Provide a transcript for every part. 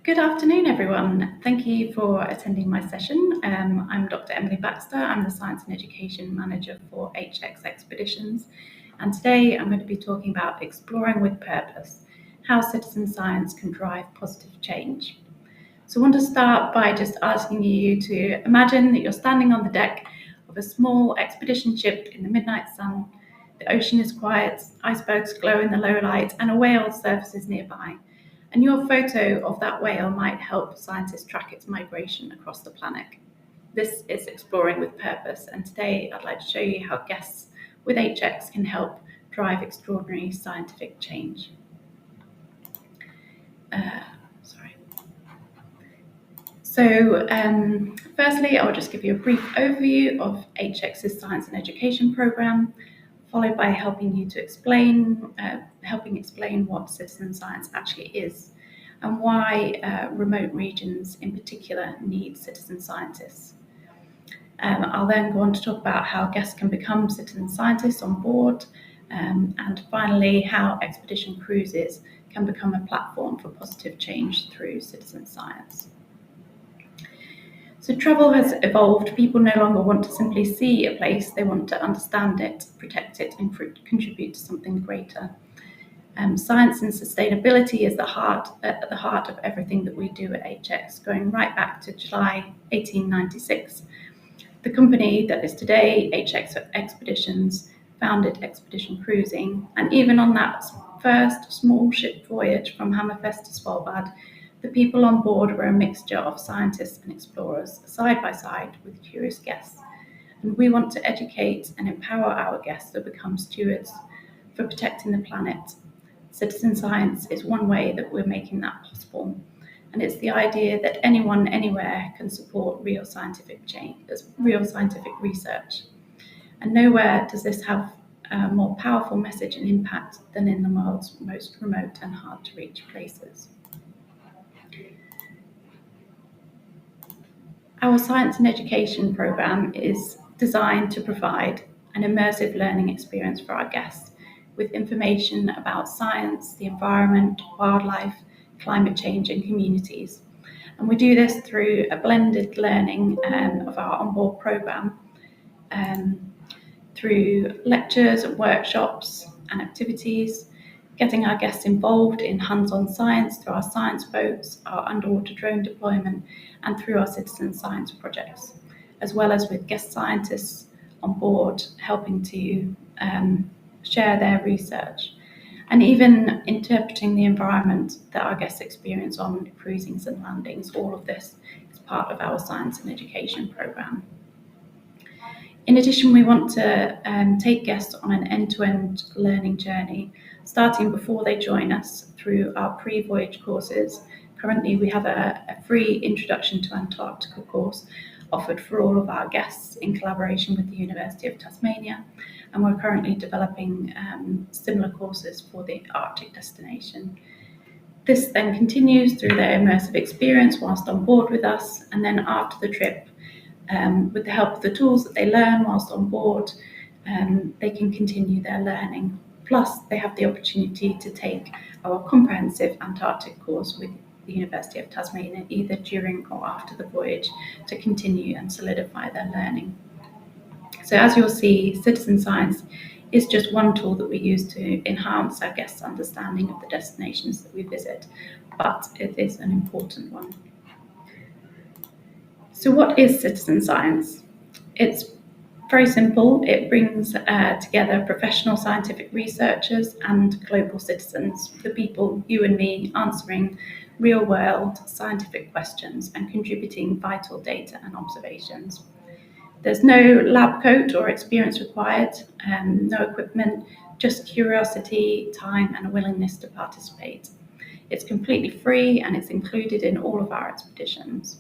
Good afternoon, everyone. Thank you for attending my session. I'm Dr. Emily Baxter. I'm the Science and Education Manager for HX Expeditions. And today I'm going to be talking about exploring with purpose, how citizen science can drive positive change. So I want to start by just asking you to imagine that you're standing on the deck of a small expedition ship in the midnight sun. The ocean is quiet, icebergs glow in the low light, and a whale surfaces nearby. And your photo of that whale might help scientists track its migration across the planet. This is Exploring with Purpose, and today I'd like to show you how guests with HX can help drive extraordinary scientific change. Firstly, I'll just give you a brief overview of HX's Science and Education Programme, followed by helping explain what citizen science actually is and why remote regions in particular need citizen scientists. I'll then go on to talk about how guests can become citizen scientists on board, and finally how expedition cruises can become a platform for positive change through citizen science. So travel has evolved. People no longer want to simply see a place, they want to understand it, protect it, and contribute to something greater. Science and sustainability is at the heart of everything that we do at HX, going right back to July 1896. The company that is today HX Expeditions founded Expedition Cruising, and even on that first small ship voyage from Hammerfest to Svalbard, the people on board were a mixture of scientists and explorers, side by side with curious guests. And we want to educate and empower our guests to become stewards for protecting the planet. Citizen science is one way that we're making that possible. And it's the idea that anyone, anywhere can support real scientific research. And nowhere does this have a more powerful message and impact than in the world's most remote and hard to reach places. Our Science and Education Programme is designed to provide an immersive learning experience for our guests with information about science, the environment, wildlife, climate change and communities. And we do this through a blended learning of our onboard programme, through lectures and workshops and activities, getting our guests involved in hands-on science through our science boats, our underwater drone deployment, and through our citizen science projects, as well as with guest scientists on board helping to share their research, and even interpreting the environment that our guests experience on cruisings and landings. All of this is part of our Science and Education Programme. In addition, we want to take guests on an end-to-end learning journey, starting before they join us through our pre-voyage courses. Currently, we have a free Introduction to Antarctica course offered for all of our guests in collaboration with the University of Tasmania, and we're currently developing similar courses for the Arctic destination. This then continues through their immersive experience whilst on board with us, and then after the trip, with the help of the tools that they learn whilst on board, they can continue their learning. Plus, they have the opportunity to take our comprehensive Antarctic course with the University of Tasmania, either during or after the voyage, to continue and solidify their learning. So as you'll see, citizen science is just one tool that we use to enhance our guests' understanding of the destinations that we visit, but it is an important one. So what is citizen science? It's very simple. It brings together professional scientific researchers and global citizens, the people, you and me, answering real-world scientific questions and contributing vital data and observations. There's no lab coat or experience required, no equipment, just curiosity, time, and a willingness to participate. It's completely free and it's included in all of our expeditions.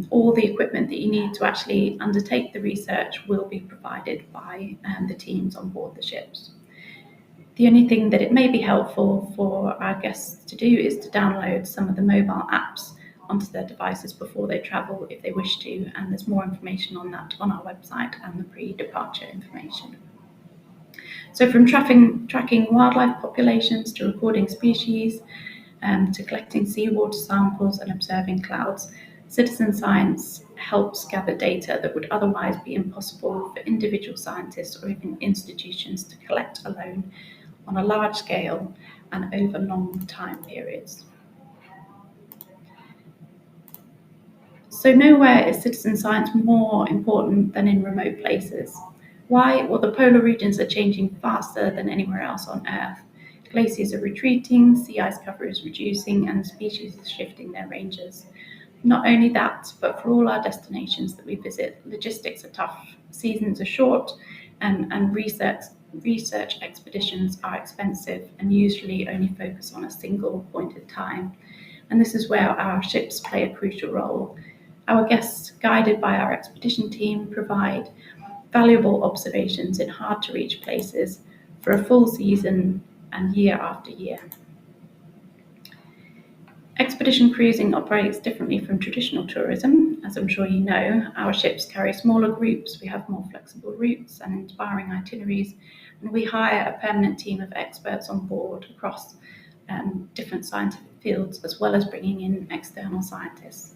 All the equipment that you need to actually undertake the research will be provided by the teams on board the ships. The only thing that it may be helpful for our guests to do is to download some of the mobile apps onto their devices before they travel if they wish to, and there's more information on that on our website and the pre-departure information. So from tracking wildlife populations to recording species, to collecting seawater samples and observing clouds. Citizen science helps gather data that would otherwise be impossible for individual scientists or even institutions to collect alone on a large scale and over long time periods. So nowhere is citizen science more important than in remote places. Why? Well, the polar regions are changing faster than anywhere else on Earth. Glaciers are retreating, sea ice cover is reducing, and species are shifting their ranges. Not only that, but for all our destinations that we visit, logistics are tough, seasons are short, and research expeditions are expensive and usually only focus on a single point in time. And this is where our ships play a crucial role. Our guests, guided by our expedition team, provide valuable observations in hard-to-reach places for a full season and year after year. Expedition cruising operates differently from traditional tourism. As I'm sure you know, our ships carry smaller groups, we have more flexible routes and inspiring itineraries, and we hire a permanent team of experts on board across different scientific fields, as well as bringing in external scientists.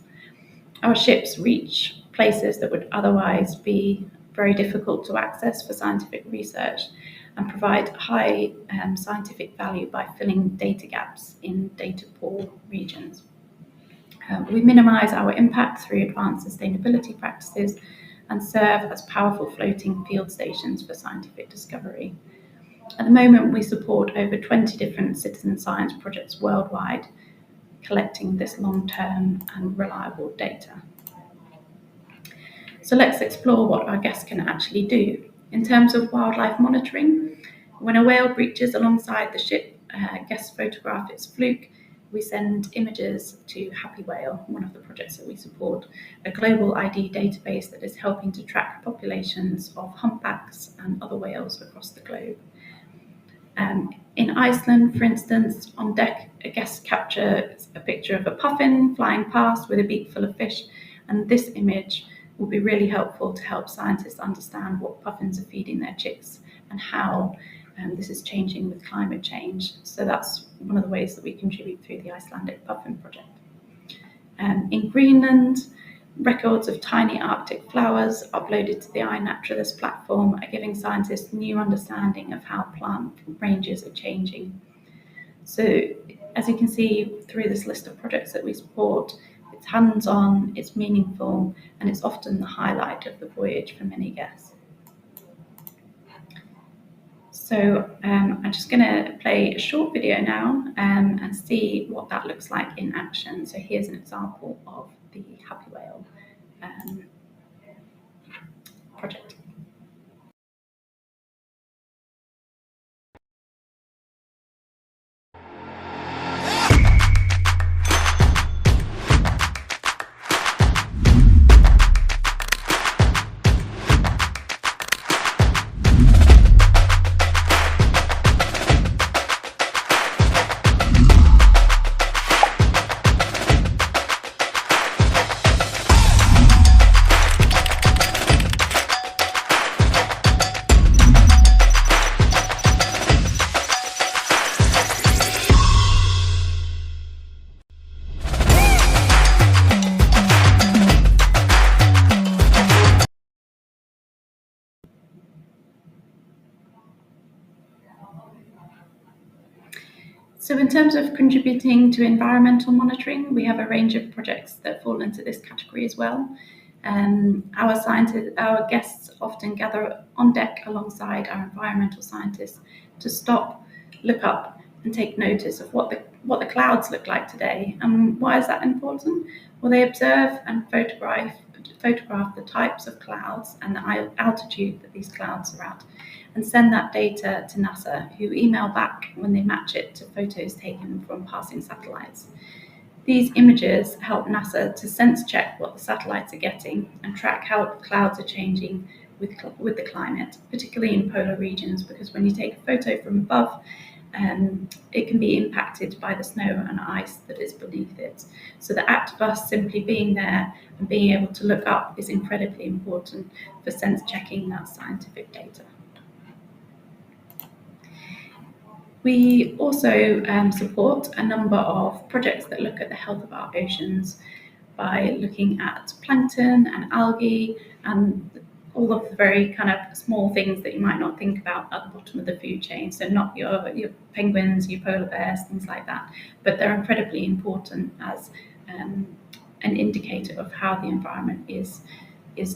Our ships reach places that would otherwise be very difficult to access for scientific research and provide high scientific value by filling data gaps in data-poor regions. We minimise our impact through advanced sustainability practices and serve as powerful floating field stations for scientific discovery. At the moment, we support over 20 different citizen science projects worldwide, collecting this long-term and reliable data. So let's explore what our guests can actually do. In terms of wildlife monitoring, when a whale breaches alongside the ship, guests photograph its fluke. We send images to Happy Whale, one of the projects that we support, a global ID database that is helping to track populations of humpbacks and other whales across the globe. In Iceland, for instance, on deck, a guest captures a picture of a puffin flying past with a beak full of fish, and this image will be really helpful to help scientists understand what puffins are feeding their chicks and how this is changing with climate change. So that's one of the ways that we contribute through the Icelandic Puffin Project. In Greenland, records of tiny Arctic flowers uploaded to the iNaturalist platform are giving scientists new understanding of how plant ranges are changing. So as you can see through this list of projects that we support, it's hands-on, it's meaningful, and it's often the highlight of the voyage for many guests. So I'm just going to play a short video now and see what that looks like in action. So here's an example of the Happy Whale project. So in terms of contributing to environmental monitoring, we have a range of projects that fall into this category as well. Our guests often gather on deck alongside our environmental scientists to stop, look up, and take notice of what the clouds look like today. And why is that important? Well, they observe and photograph the types of clouds and the altitude that these clouds are at, and send that data to NASA, who email back when they match it to photos taken from passing satellites. These images help NASA to sense check what the satellites are getting and track how clouds are changing with the climate, particularly in polar regions, because when you take a photo from above, it can be impacted by the snow and ice that is beneath it. So the act of us simply being there and being able to look up is incredibly important for sense checking that scientific data. We also support a number of projects that look at the health of our oceans by looking at plankton and algae and all of the very kind of small things that you might not think about at the bottom of the food chain. So not your penguins, your polar bears, things like that, but they're incredibly important as an indicator of how the environment is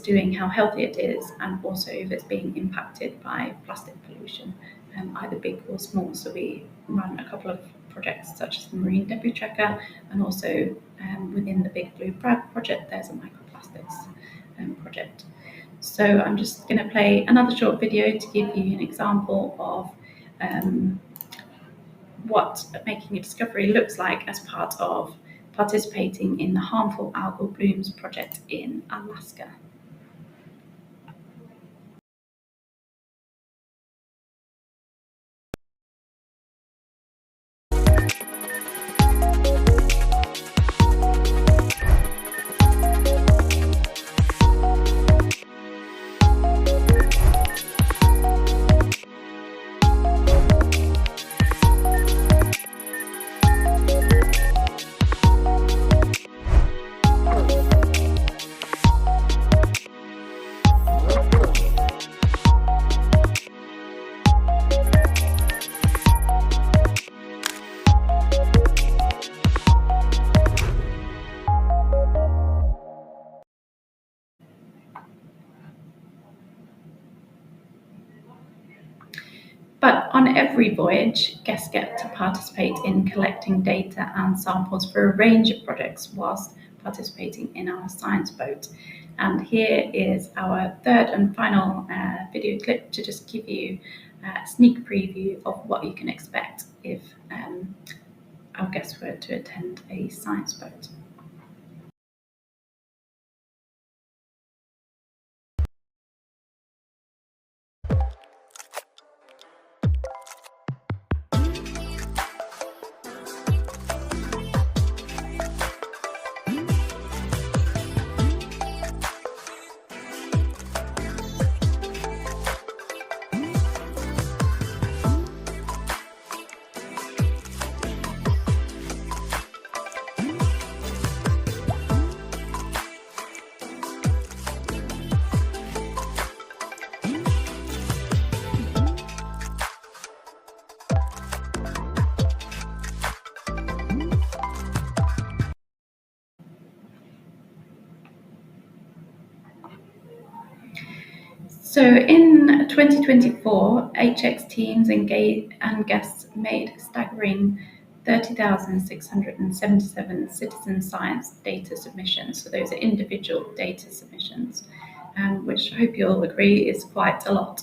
doing, how healthy it is, and also if it's being impacted by plastic pollution, either big or small. So we run a couple of projects such as the Marine Debris Tracker, and also within the Big Blue project, there's a microplastics project. So I'm just going to play another short video to give you an example of what making a discovery looks like as part of participating in the Harmful Algal Blooms project in Alaska. But on every voyage, guests get to participate in collecting data and samples for a range of projects whilst participating in our science boat. And here is our third and final video clip to just give you a sneak preview of what you can expect if our guests were to attend a science boat. So in 2024, HX teams and guests made a staggering 30,677 citizen science data submissions. So those are individual data submissions, which I hope you'll agree is quite a lot.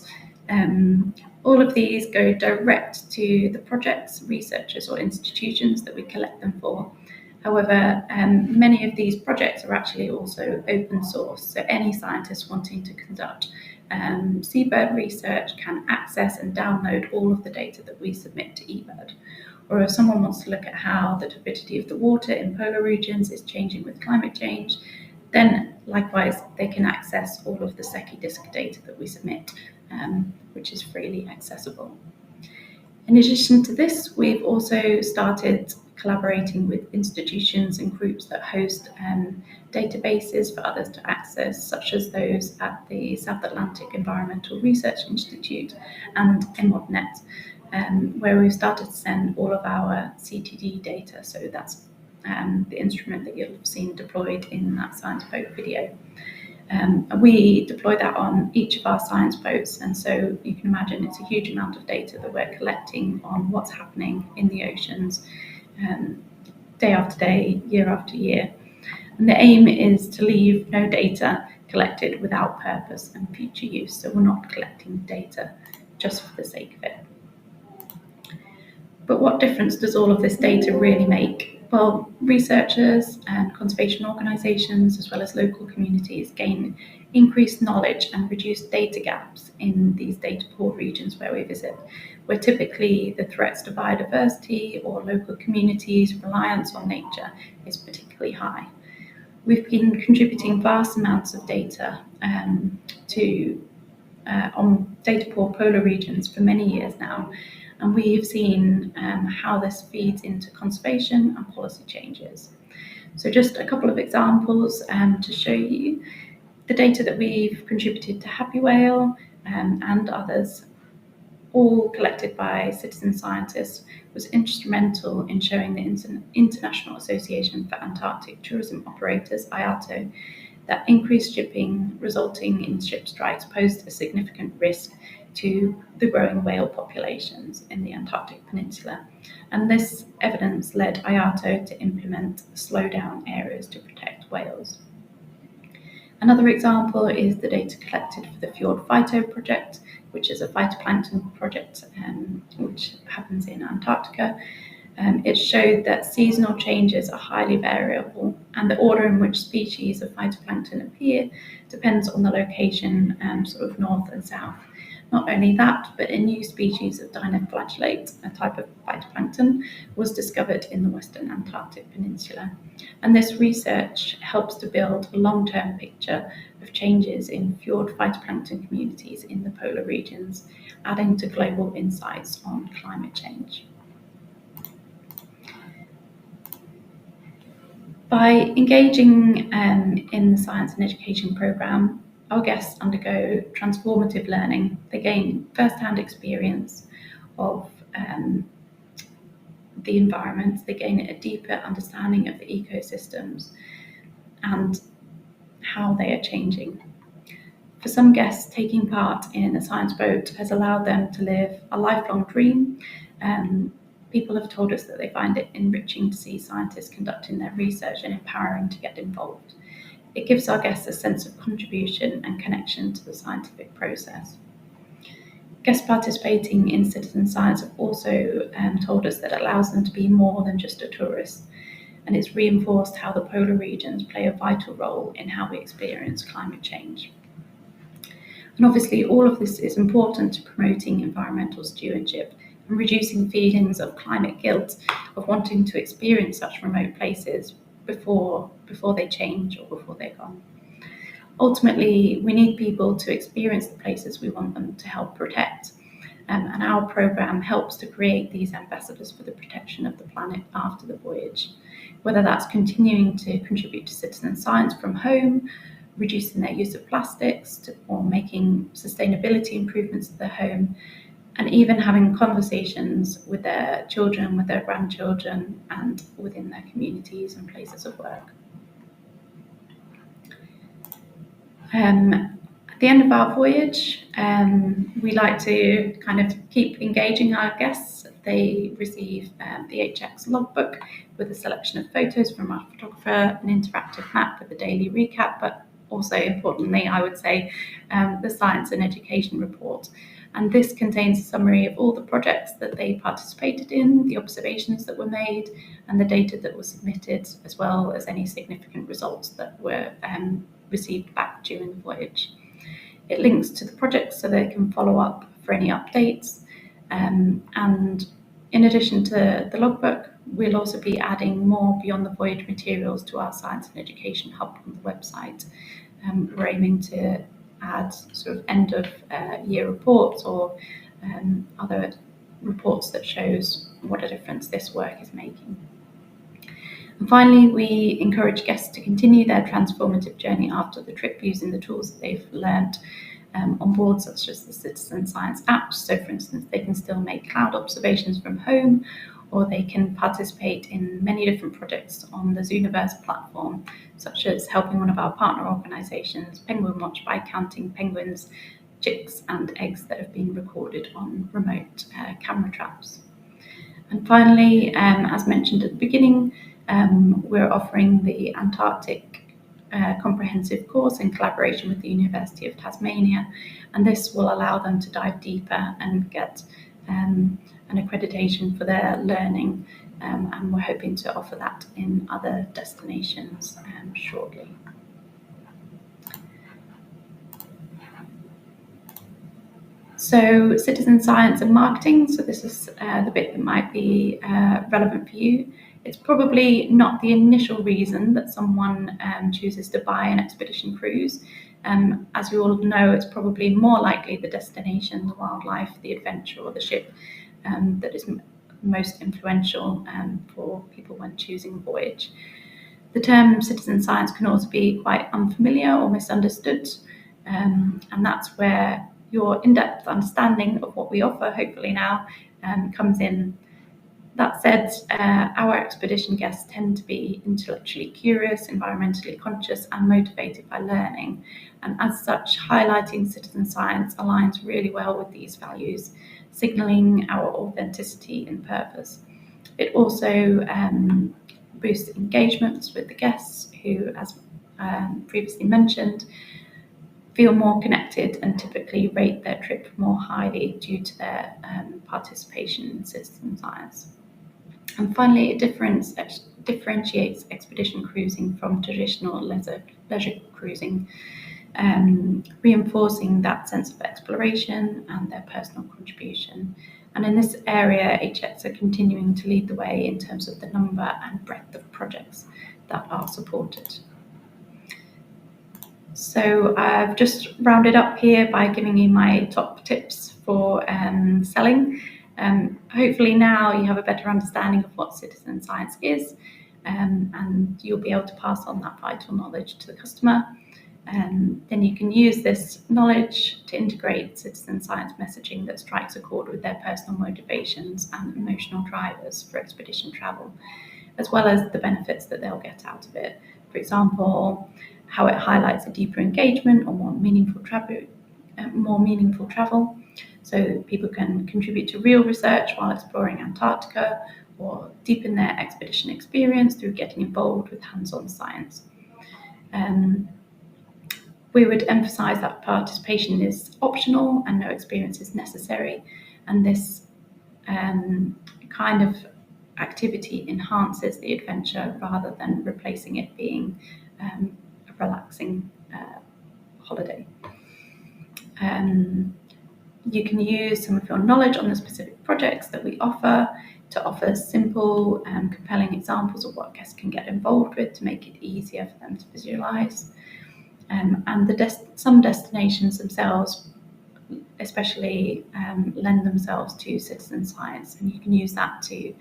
All of these go direct to the projects, researchers or institutions that we collect them for. However, many of these projects are actually also open source, so any scientist wanting to conduct seabird research can access and download all of the data that we submit to eBird. Or if someone wants to look at how the turbidity of the water in polar regions is changing with climate change, then likewise they can access all of the SekiDisk data that we submit, which is freely accessible. In addition to this, we've also started collaborating with institutions and groups that host databases for others to access, such as those at the South Atlantic Environmental Research Institute and EMODNet, where we've started to send all of our CTD data. So that's the instrument that you'll have seen deployed in that science boat video. We deploy that on each of our science boats, and so you can imagine it's a huge amount of data that we're collecting on what's happening in the oceans day after day, year after year. And the aim is to leave no data collected without purpose and future use, so we're not collecting data just for the sake of it. But what difference does all of this data really make? Well, researchers and conservation organisations, as well as local communities, gain increased knowledge and reduce data gaps in these data poor regions where we visit, where typically the threats to biodiversity or local communities' reliance on nature is particularly high. We've been contributing vast amounts of data on data poor polar regions for many years now, and we've seen how this feeds into conservation and policy changes. So just a couple of examples to show you. The data that we've contributed to Happy Whale and others, all collected by citizen scientists, was instrumental in showing the International Association for Antarctic Tourism Operators, IATO, that increased shipping resulting in ship strikes posed a significant risk to the growing whale populations in the Antarctic Peninsula. And this evidence led IATO to implement slowdown areas to protect whales. Another example is the data collected for the Fjord Phyto project, which is a phytoplankton project which happens in Antarctica. It showed that seasonal changes are highly variable, and the order in which species of phytoplankton appear depends on the location, sort of north and south. Not only that, but a new species of dinoflagellate, a type of phytoplankton, was discovered in the Western Antarctic Peninsula. And this research helps to build a long-term picture of changes in fjord phytoplankton communities in the polar regions, adding to global insights on climate change. By engaging in the science and education programme, our guests undergo transformative learning. They gain first-hand experience of the environment, they gain a deeper understanding of the ecosystems and how they are changing. For some guests, taking part in a science boat has allowed them to live a lifelong dream. People have told us that they find it enriching to see scientists conducting their research and empowering to get involved. It gives our guests a sense of contribution and connection to the scientific process. Guests participating in citizen science have also told us that it allows them to be more than just a tourist, and it's reinforced how the polar regions play a vital role in how we experience climate change. And obviously all of this is important to promoting environmental stewardship and reducing feelings of climate guilt, of wanting to experience such remote places before they change or before they're gone. Ultimately, we need people to experience the places we want them to help protect, and our programme helps to create these ambassadors for the protection of the planet after the voyage, whether that's continuing to contribute to citizen science from home, reducing their use of plastics, or making sustainability improvements to their home, and even having conversations with their children, with their grandchildren, and within their communities and places of work. At the end of our voyage, we like to kind of keep engaging our guests. They receive the HX logbook with a selection of photos from our photographer, an interactive map with a daily recap, but also importantly, I would say, the science and education report. And this contains a summary of all the projects that they participated in, the observations that were made, and the data that was submitted, as well as any significant results that were received back during the voyage. It links to the projects so they can follow up for any updates. And in addition to the logbook, we'll also be adding more beyond the voyage materials to our science and education hub on the website. We're aiming to add sort of end of year reports or other reports that shows what a difference this work is making. And finally, we encourage guests to continue their transformative journey after the trip using the tools that they've learnt on board, such as the citizen science apps. So for instance, they can still make cloud observations from home, or they can participate in many different projects on the Zooniverse platform, such as helping one of our partner organisations, Penguin Watch, by counting penguins, chicks and eggs that have been recorded on remote camera traps. And finally, as mentioned at the beginning, we're offering the Antarctic comprehensive course in collaboration with the University of Tasmania, and this will allow them to dive deeper and get an accreditation for their learning, and we're hoping to offer that in other destinations shortly. So citizen science and marketing, so this is the bit that might be relevant for you. It's probably not the initial reason that someone chooses to buy an expedition cruise. As we all know, it's probably more likely the destination, the wildlife, the adventure, or the ship that is most influential for people when choosing a voyage. The term citizen science can also be quite unfamiliar or misunderstood, and that's where your in-depth understanding of what we offer, hopefully now, comes in. That said, our expedition guests tend to be intellectually curious, environmentally conscious, and motivated by learning. And as such, highlighting citizen science aligns really well with these values, signalling our authenticity and purpose. It also boosts engagements with the guests who, as previously mentioned, feel more connected and typically rate their trip more highly due to their participation in citizen science. And finally, it differentiates expedition cruising from traditional leisure cruising, reinforcing that sense of exploration and their personal contribution. And in this area, HX are continuing to lead the way in terms of the number and breadth of projects that are supported. So I've just rounded up here by giving you my top tips for selling. Hopefully now you have a better understanding of what citizen science is, and you'll be able to pass on that vital knowledge to the customer. Then you can use this knowledge to integrate citizen science messaging that strikes a chord with their personal motivations and emotional drivers for expedition travel, as well as the benefits that they'll get out of it. For example, how it highlights a deeper engagement or more meaningful travel. So people can contribute to real research while exploring Antarctica, or deepen their expedition experience through getting involved with hands-on science. We would emphasize that participation is optional and no experience is necessary, and this kind of activity enhances the adventure rather than replacing it being a relaxing holiday. You can use some of your knowledge on the specific projects that we offer to offer simple and compelling examples of what guests can get involved with to make it easier for them to visualize. And some destinations themselves especially lend themselves to citizen science, and you can use that to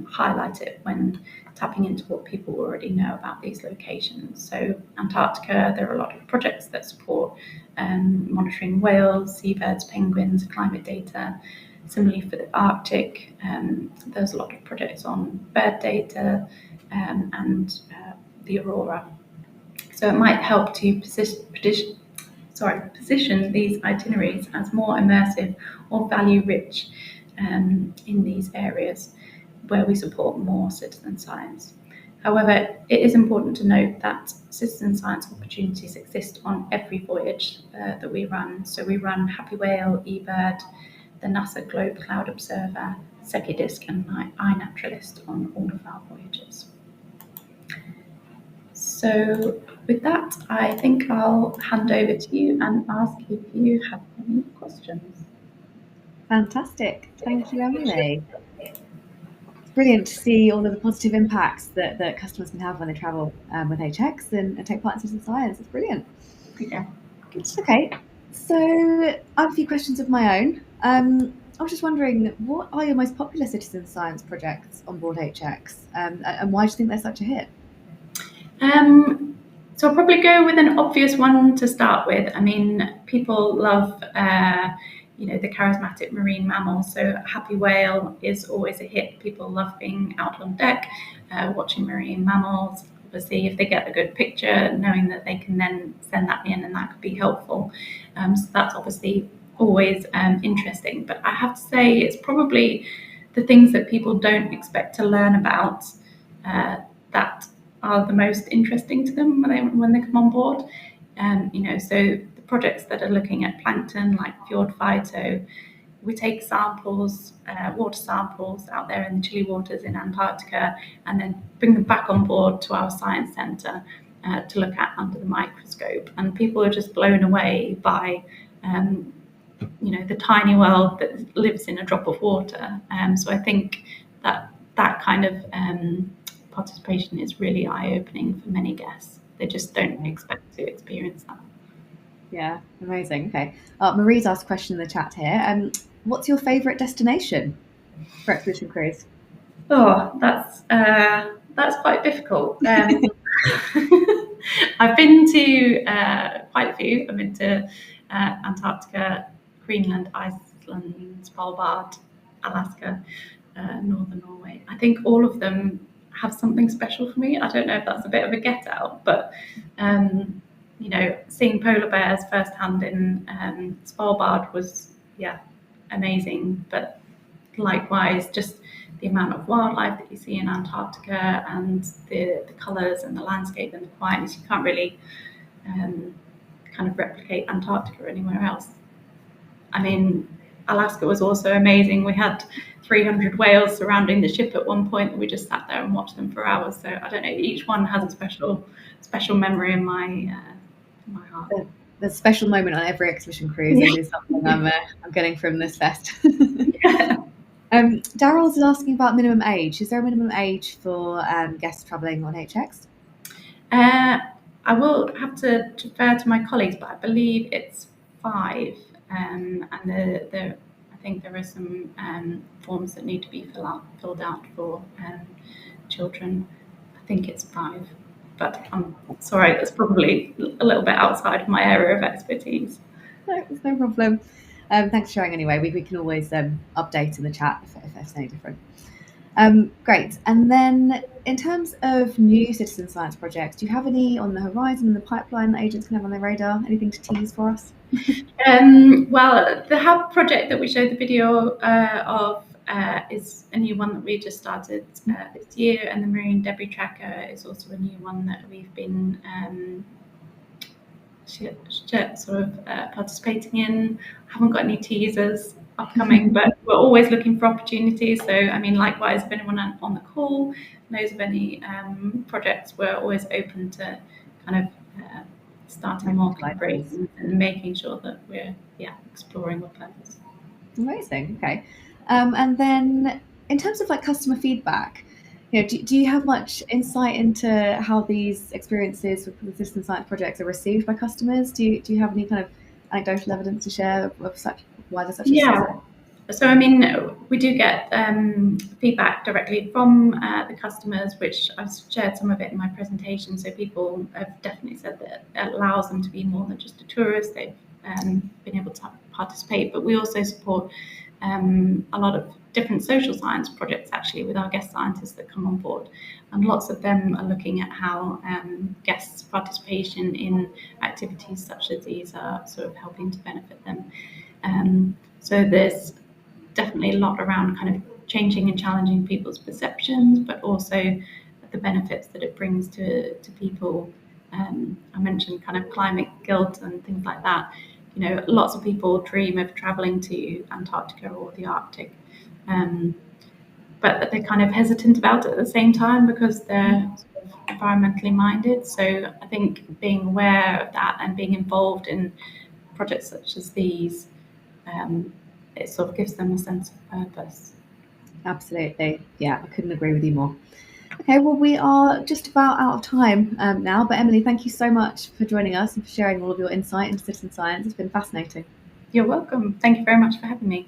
highlight it when tapping into what people already know about these locations. So Antarctica, there are a lot of projects that support monitoring whales, seabirds, penguins, climate data. Similarly for the Arctic, there's a lot of projects on bird data and the aurora. So it might help to position these itineraries as more immersive or value-rich in these areas where we support more citizen science. However, it is important to note that citizen science opportunities exist on every voyage that we run. So we run Happy Whale, eBird, the NASA Globe Cloud Observer, SekiDisc and iNaturalist on all of our voyages. So with that, I think I'll hand over to you and ask if you have any questions. Fantastic. Thank you, Emily. It's brilliant to see all of the positive impacts that customers can have when they travel with HX and take part in citizen science. It's brilliant. Yeah. Good. Okay. So I have a few questions of my own. I was just wondering, what are your most popular citizen science projects on board HX, and why do you think they're such a hit? So I'll probably go with an obvious one to start with. I mean, people love, the charismatic marine mammals. So Happy Whale is always a hit. People love being out on deck, watching marine mammals. Obviously, if they get a good picture, knowing that they can then send that in and that could be helpful. So that's obviously always interesting. But I have to say, it's probably the things that people don't expect to learn about that are the most interesting to them when they come on board. So the projects that are looking at plankton, like Fjord Phyto, we take samples, water samples out there in the chilly waters in Antarctica, and then bring them back on board to our science centre to look at under the microscope. And people are just blown away by the tiny world that lives in a drop of water. So I think that kind of participation is really eye-opening for many guests. They just don't expect to experience that. Yeah, amazing. Okay. Marie's asked a question in the chat here. What's your favourite destination for Expedition Cruise? Oh, that's quite difficult. I've been to quite a few. I've been to Antarctica, Greenland, Iceland, Svalbard, Alaska, northern Norway. I think all of them have something special for me. I don't know if that's a bit of a get out, but seeing polar bears firsthand in Svalbard was amazing. But likewise, just the amount of wildlife that you see in Antarctica and the colours and the landscape and the quietness, you can't really kind of replicate Antarctica anywhere else. I mean, Alaska was also amazing. We had 300 whales surrounding the ship at one point, and we just sat there and watched them for hours. So I don't know, each one has a special memory in my heart. There's a special moment on every expedition cruise. It is something I'm getting from this fest. Daryl's asking about minimum age. Is there a minimum age for guests travelling on HX? I will have to defer to my colleagues, but I believe it's 5. And I think there are some forms that need to be filled out for children. I think it's 5, but I'm sorry, that's probably a little bit outside of my area of expertise. No, there's no problem. Thanks for sharing anyway. We can always update in the chat if there's any different. Great. And then in terms of new citizen science projects, do you have any on the horizon in the pipeline that agents can have on their radar? Anything to tease for us? Well, the Hub project that we showed the video of is a new one that we just started this year, and the Marine Debris Tracker is also a new one that we've been sort of participating in. I haven't got any teasers upcoming, but we're always looking for opportunities. So, I mean, likewise, if anyone on the call knows of any projects, we're always open to kind of starting more collaborations and making sure that we're exploring with purpose. Amazing. Okay. And then in terms of like customer feedback, do you have much insight into how these experiences with the citizen science projects are received by customers? Do you have any kind of anecdotal evidence to share of why there's such a success? So, I mean, we do get feedback directly from the customers, which I've shared some of it in my presentation. So people have definitely said that it allows them to be more than just a tourist. They've been able to participate, but we also support a lot of different social science projects actually with our guest scientists that come on board, and lots of them are looking at how guests' participation in activities such as these are sort of helping to benefit them. So there's definitely a lot around kind of changing and challenging people's perceptions, but also the benefits that it brings to people. I mentioned kind of climate guilt and things like that. Lots of people dream of traveling to Antarctica or the Arctic, but they're kind of hesitant about it at the same time because they're sort of environmentally minded. So I think being aware of that and being involved in projects such as these, it sort of gives them a sense of purpose. Absolutely. Yeah, I couldn't agree with you more. Okay, well, we are just about out of time now, but Emily, thank you so much for joining us and for sharing all of your insight into citizen science. It's been fascinating. You're welcome. Thank you very much for having me.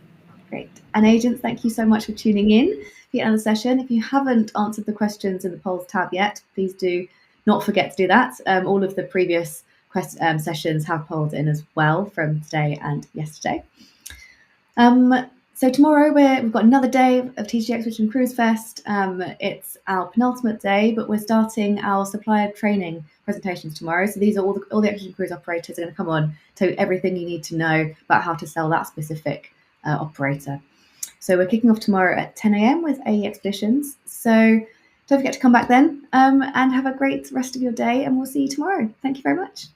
Great. And agents, thank you so much for tuning in for yet another session. If you haven't answered the questions in the polls tab yet, please do not forget to do that. All of the previous sessions have polls in as well from today and yesterday. So tomorrow we've got another day of TTG Expedition Cruise Fest. It's our penultimate day, but we're starting our supplier training presentations tomorrow. So these are all the Expedition Cruise operators are going to come on to everything you need to know about how to sell that specific operator. So we're kicking off tomorrow at 10 a.m. with AE Expeditions. So don't forget to come back then and have a great rest of your day, and we'll see you tomorrow. Thank you very much.